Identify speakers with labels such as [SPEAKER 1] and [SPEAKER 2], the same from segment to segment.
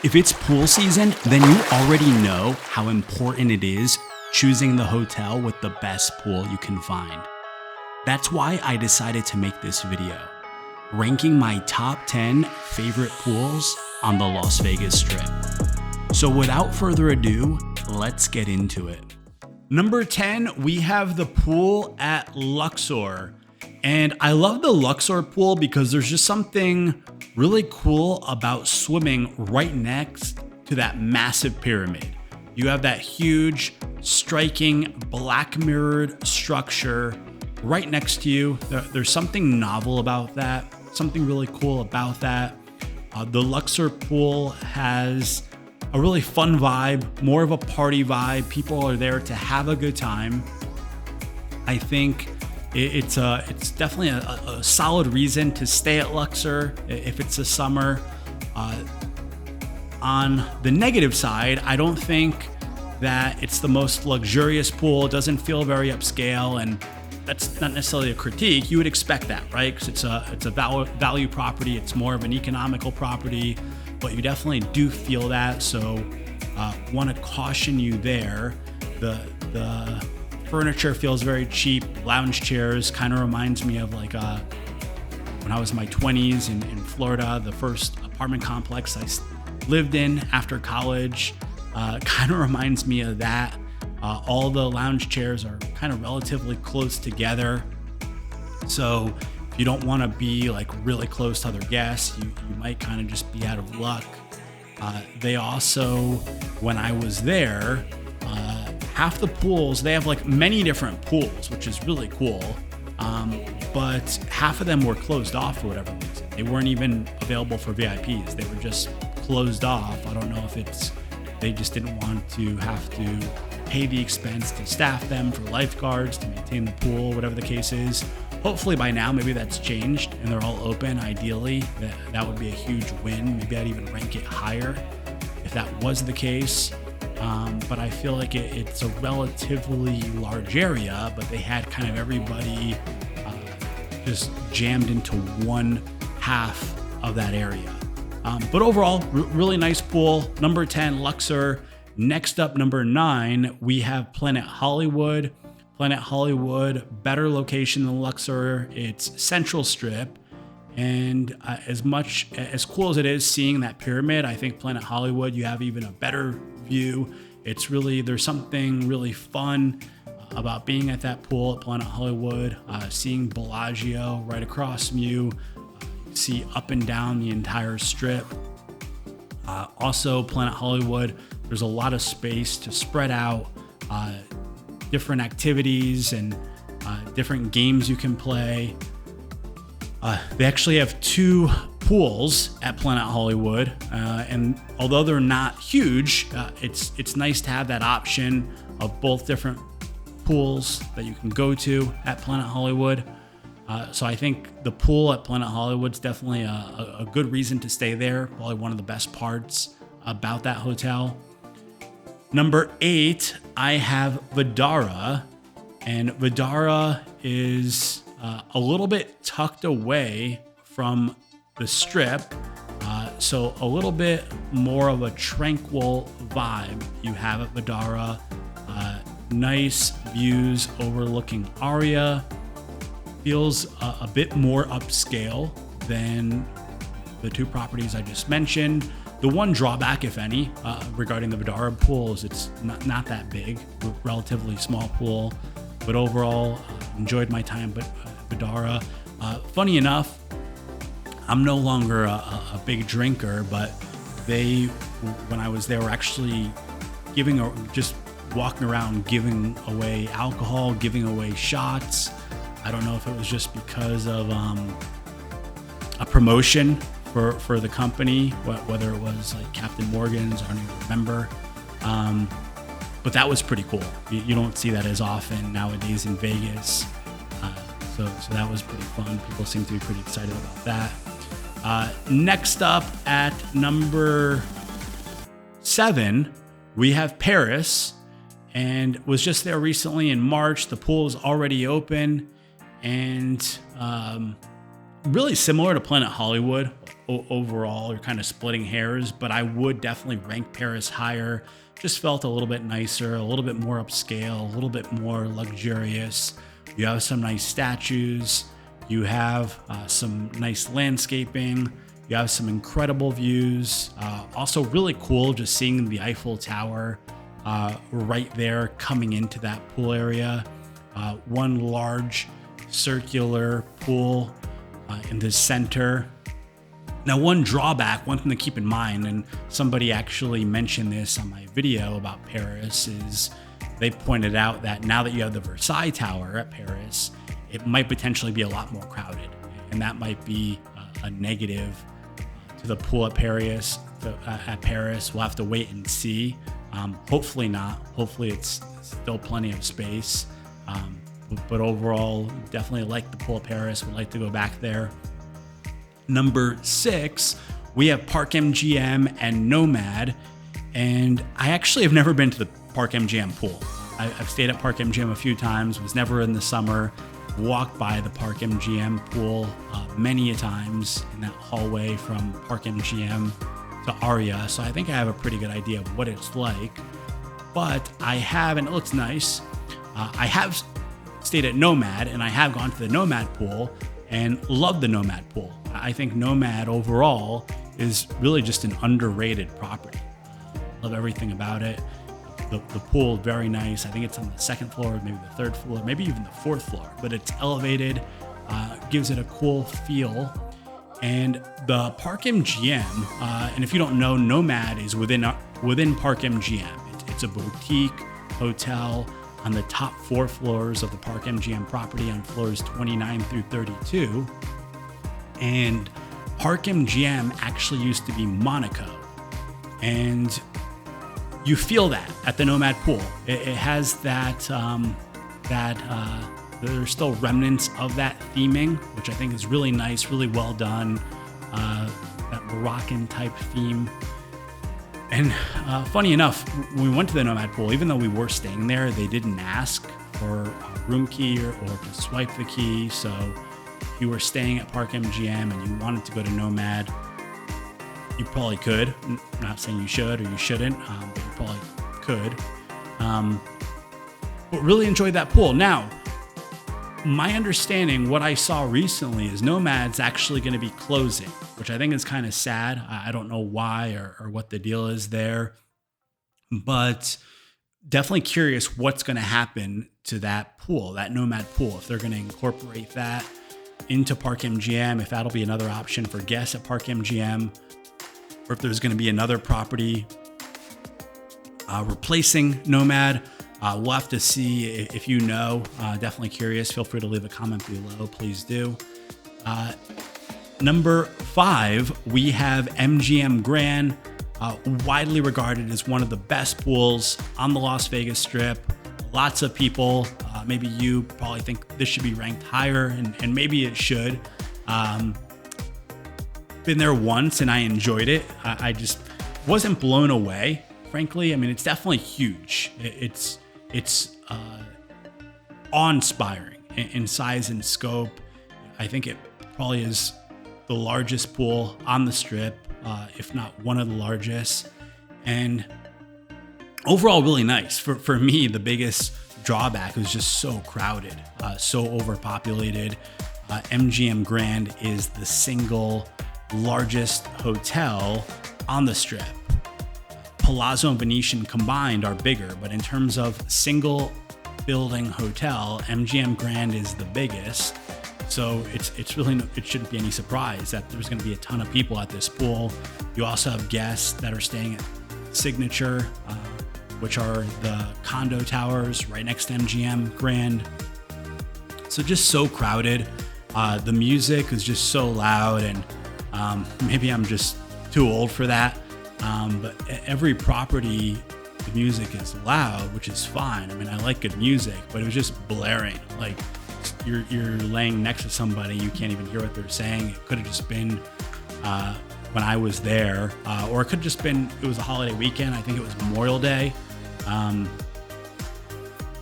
[SPEAKER 1] If it's pool season, then you already know how important it is choosing the hotel with the best pool you can find. That's why I decided to make this video, ranking my top 10 favorite pools on the Las Vegas Strip. So without further ado, let's get into it. Number 10, we have the pool at Luxor. And I love the Luxor pool because there's just something really cool about swimming right next to that massive pyramid. You have that huge, striking, black mirrored structure right next to you. There's something novel about that, something really cool about that. The Luxor pool has a really fun vibe, more of a party vibe. People are there to have a good time. I think it's definitely a solid reason to stay at Luxor if it's the summer. On the negative side, I don't think that it's the most luxurious pool. It doesn't feel very upscale, and that's not necessarily a critique. You would expect that, right? Because it's a value property. It's more of an economical property, but you definitely do feel that. So want to caution you there. The furniture feels very cheap. Lounge chairs kind of reminds me of like when I was in my 20s in Florida, the first apartment complex I lived in after college. Kind of reminds me of that. All the lounge chairs are kind of relatively close together. So if you don't want to be like really close to other guests, you might kind of just be out of luck. They also, when I was there, half the pools, they have like many different pools, which is really cool. But half of them were closed off for whatever reason. They weren't even available for VIPs. They were just closed off. I don't know if they just didn't want to have to pay the expense to staff them, for lifeguards, to maintain the pool, whatever the case is. Hopefully by now, maybe that's changed and they're all open. Ideally, that would be a huge win. Maybe I'd even rank it higher if that was the case. But I feel like it's a relatively large area, but they had kind of everybody just jammed into one half of that area. But overall, really nice pool. Number 10, Luxor. Next up, number 9, we have Planet Hollywood. Planet Hollywood, better location than Luxor. It's Central Strip. And as cool as it is seeing that pyramid, I think Planet Hollywood, you have even a better view. There's something really fun about being at that pool at Planet Hollywood, seeing Bellagio right across from you, see up and down the entire strip. Also, Planet Hollywood, there's a lot of space to spread out different activities and different games you can play. They actually have 2 pools at Planet Hollywood, and although they're not huge, it's nice to have that option of both different pools that you can go to at Planet Hollywood. So I think the pool at Planet Hollywood is definitely a good reason to stay there. Probably one of the best parts about that hotel. Number 8, I have Vdara, and Vdara is a little bit tucked away from the strip, so a little bit more of a tranquil vibe you have at Vdara. Nice views overlooking Aria. Feels a bit more upscale than the 2 properties I just mentioned. The one drawback, if any, regarding the Vdara pool is it's not that big, relatively small pool, but overall enjoyed my time at Vdara. Funny enough, I'm no longer a big drinker, but when I was there, were actually just walking around giving away alcohol, giving away shots. I don't know if it was just because of a promotion for the company, whether it was like Captain Morgan's, I don't even remember. But that was pretty cool. You don't see that as often nowadays in Vegas. So that was pretty fun. People seem to be pretty excited about that. Next up at number 7, we have Paris, and was just there recently in March. The pool is already open, and really similar to Planet Hollywood. Overall, you're kind of splitting hairs, but I would definitely rank Paris higher. Just felt a little bit nicer, a little bit more upscale, a little bit more luxurious. You have some nice statues. You have some nice landscaping. You have some incredible views. Also really cool just seeing the Eiffel Tower right there coming into that pool area. One large circular pool in the center. Now, one drawback, one thing to keep in mind, and somebody actually mentioned this on my video about Paris, is they pointed out that now that you have the Versailles Tower at Paris, it might potentially be a lot more crowded. And that might be a negative to the pool at Paris. We'll have to wait and see. Hopefully not. Hopefully it's still plenty of space. But overall, definitely like the pool at Paris. Would like to go back there. Number 6, we have Park MGM and Nomad. And I actually have never been to the Park MGM pool. I've stayed at Park MGM a few times, was never in the summer. Walked by the Park MGM pool many a times in that hallway from Park MGM to Aria. So I think I have a pretty good idea of what it's like. But I have, and it looks nice, I have stayed at Nomad, and I have gone to the Nomad pool and loved the Nomad pool. I think Nomad overall is really just an underrated property. Love everything about it. The pool, very nice. I think it's on the 2nd floor, maybe the 3rd floor, maybe even the 4th floor, but it's elevated, gives it a cool feel. And the Park MGM, and if you don't know, Nomad is within Park MGM. It's a boutique hotel on the top 4 floors of the Park MGM property on floors 29 through 32. And Park MGM actually used to be Monaco. And you feel that at the Nomad pool. It has that, there's still remnants of that theming, which I think is really nice, really well done. That Moroccan type theme. And funny enough, when we went to the Nomad pool, even though we were staying there, they didn't ask for a room key or to swipe the key. So if you were staying at Park MGM and you wanted to go to Nomad, you probably could. I'm not saying you should or you shouldn't, but you probably could. But really enjoyed that pool. Now, my understanding, what I saw recently is Nomad's actually going to be closing, which I think is kind of sad. I don't know why or what the deal is there, but definitely curious what's going to happen to that pool, that Nomad pool, if they're going to incorporate that into Park MGM, if that'll be another option for guests at Park MGM, or if there's going to be another property replacing Nomad. We'll have to see. If you know. Definitely curious. Feel free to leave a comment below. Please do. Number 5, we have MGM Grand, widely regarded as one of the best pools on the Las Vegas Strip. Lots of people, maybe you probably think this should be ranked higher, and maybe it should. Been there once and I enjoyed it. I just wasn't blown away, frankly. I mean, it's definitely huge. It's awe-inspiring in size and scope. I think it probably is the largest pool on the Strip, if not one of the largest. And overall, really nice. For me, the biggest drawback was just so crowded, so overpopulated. MGM Grand is the single largest hotel on the Strip. Palazzo and Venetian combined are bigger, but in terms of single building hotel, MGM Grand is the biggest. So it's really, it shouldn't be any surprise that there's going to be a ton of people at this pool. You also have guests that are staying at Signature, which are the condo towers right next to MGM Grand. So just so crowded. The music is just so loud, and maybe I'm just too old for that. But every property, the music is loud, which is fine. I mean, I like good music, but it was just blaring. Like you're laying next to somebody, you can't even hear what they're saying. It could have just been when I was there, or it could have just been, it was a holiday weekend. I think it was Memorial Day.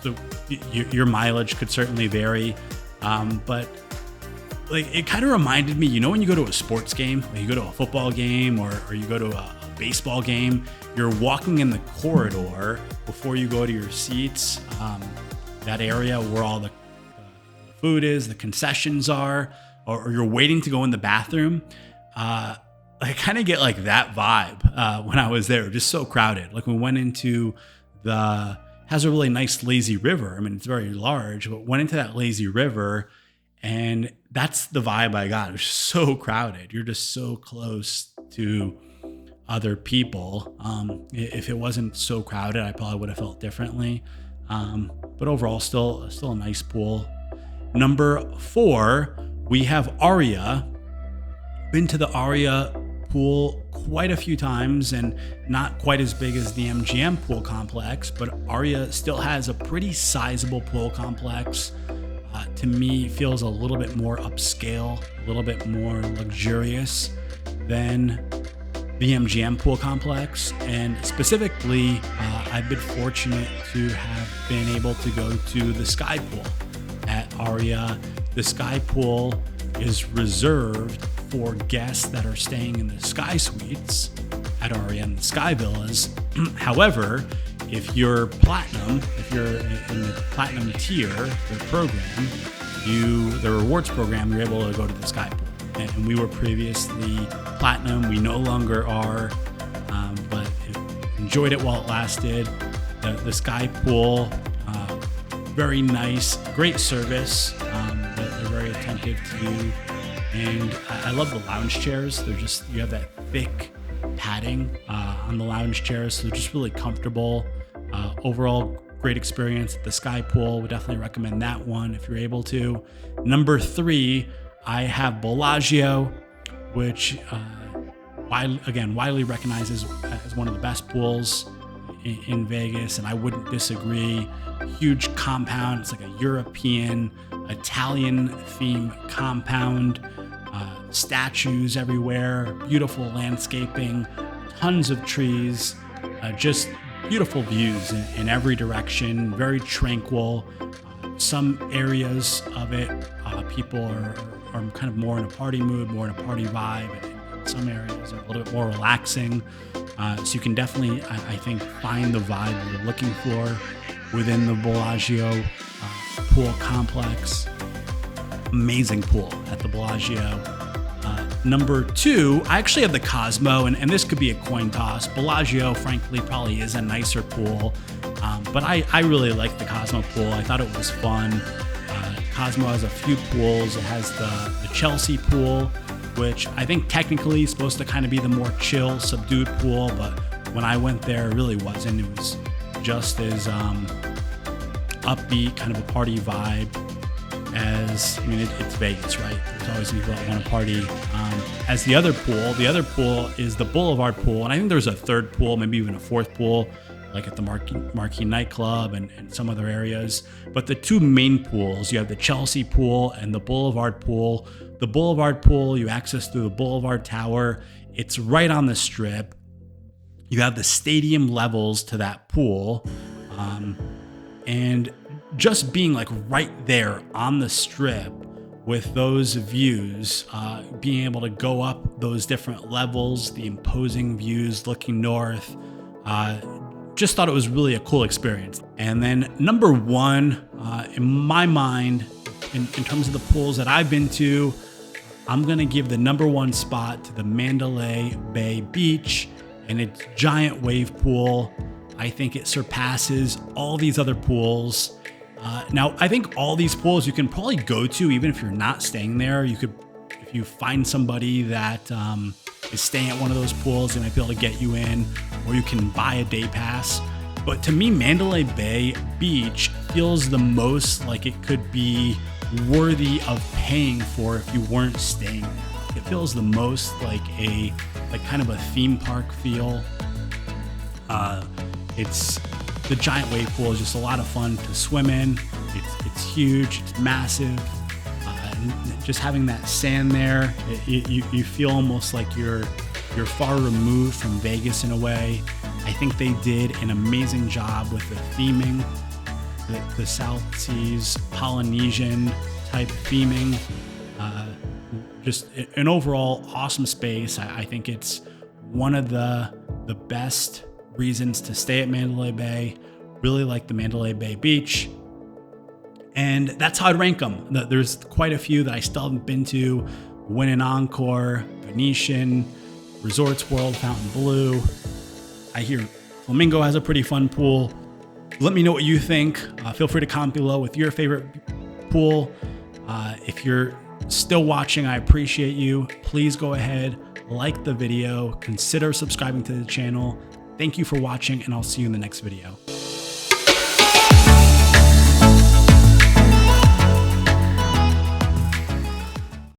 [SPEAKER 1] So your mileage could certainly vary. But like it kind of reminded me, you know, when you go to a sports game, like you go to a football game or you go to a baseball game, you're walking in the corridor before you go to your seats, that area where all the food is, the concessions are, or you're waiting to go in the bathroom. I kind of get like that vibe when I was there, just so crowded. Like we went into has a really nice lazy river. I mean, it's very large, but went into that lazy river, and that's the vibe I got. It was just so crowded. You're just so close to other people. If it wasn't so crowded, I probably would have felt differently. But overall, still a nice pool. Number 4, we have Aria. Been to the Aria pool quite a few times, and not quite as big as the MGM pool complex, but Aria still has a pretty sizable pool complex. To me, feels a little bit more upscale, a little bit more luxurious than the MGM pool complex. And specifically, I've been fortunate to have been able to go to the Sky Pool at Aria. The Sky Pool is reserved for guests that are staying in the Sky Suites at Aria and the Sky Villas. However, if you're platinum, if you're in the platinum tier, their program, the rewards program, you're able to go to the Sky Pool. And we were previously platinum. We no longer are, but enjoyed it while it lasted. The Sky Pool, very nice, great service. They're very attentive to you. And I love the lounge chairs. You have that thick padding on the lounge chairs, so they're just really comfortable. Overall, great experience at the Sky Pool. Would definitely recommend that one if you're able to. Number 3, I have Bellagio, which widely recognized as one of the best pools in Vegas, and I wouldn't disagree. Huge compound. It's like a European, Italian theme compound. Statues everywhere, beautiful landscaping, tons of trees, just beautiful views in every direction, very tranquil. Some areas of it, people are kind of more in a party mood, more in a party vibe, and some areas are a little bit more relaxing. So you can definitely, I think, find the vibe you're looking for within the Bellagio pool complex. Amazing pool at the Bellagio. Number 2, I actually have the Cosmo, and this could be a coin toss. Bellagio, frankly, probably is a nicer pool, but I really like the Cosmo pool. I thought it was fun. Cosmo has a few pools. It has the Chelsea pool, which I think technically is supposed to kind of be the more chill, subdued pool, but when I went there, it really wasn't. It was just as upbeat, kind of a party vibe. It's Vegas, right? There's always people that want to party. As the other pool is the Boulevard pool, and I think there's a third pool, maybe even a fourth pool, like at the Marquee nightclub and some other areas. But the 2 main pools, you have the Chelsea pool and the Boulevard pool. The Boulevard pool, you access through the Boulevard Tower. It's right on the Strip. You have the stadium levels to that pool, and just being like right there on the Strip with those views, being able to go up those different levels, the imposing views looking north, just thought it was really a cool experience. And then number 1, in my mind, in terms of the pools that I've been to, I'm gonna give the number 1 spot to the Mandalay Bay Beach and its giant wave pool. I think it surpasses all these other pools. Now, I think all these pools you can probably go to, even if you're not staying there. You could, if you find somebody that is staying at one of those pools, they might be able to get you in, or you can buy a day pass. But to me, Mandalay Bay Beach feels the most like it could be worthy of paying for if you weren't staying there. It feels the most like kind of a theme park feel. It's the giant wave pool is just a lot of fun to swim in. It's huge, it's massive. And just having that sand there, you feel almost like you're far removed from Vegas in a way. I think they did an amazing job with the theming, the South Seas Polynesian type theming. Just an overall awesome space. I think it's one of the best reasons to stay at Mandalay Bay. Really like the Mandalay Bay Beach. And that's how I'd rank them. There's quite a few that I still haven't been to. Wynn and Encore, Venetian, Resorts World, Fontainebleau. I hear Flamingo has a pretty fun pool. Let me know what you think. Feel free to comment below with your favorite pool. If you're still watching, I appreciate you. Please go ahead, like the video, consider subscribing to the channel. Thank you for watching, and I'll see you in the next video.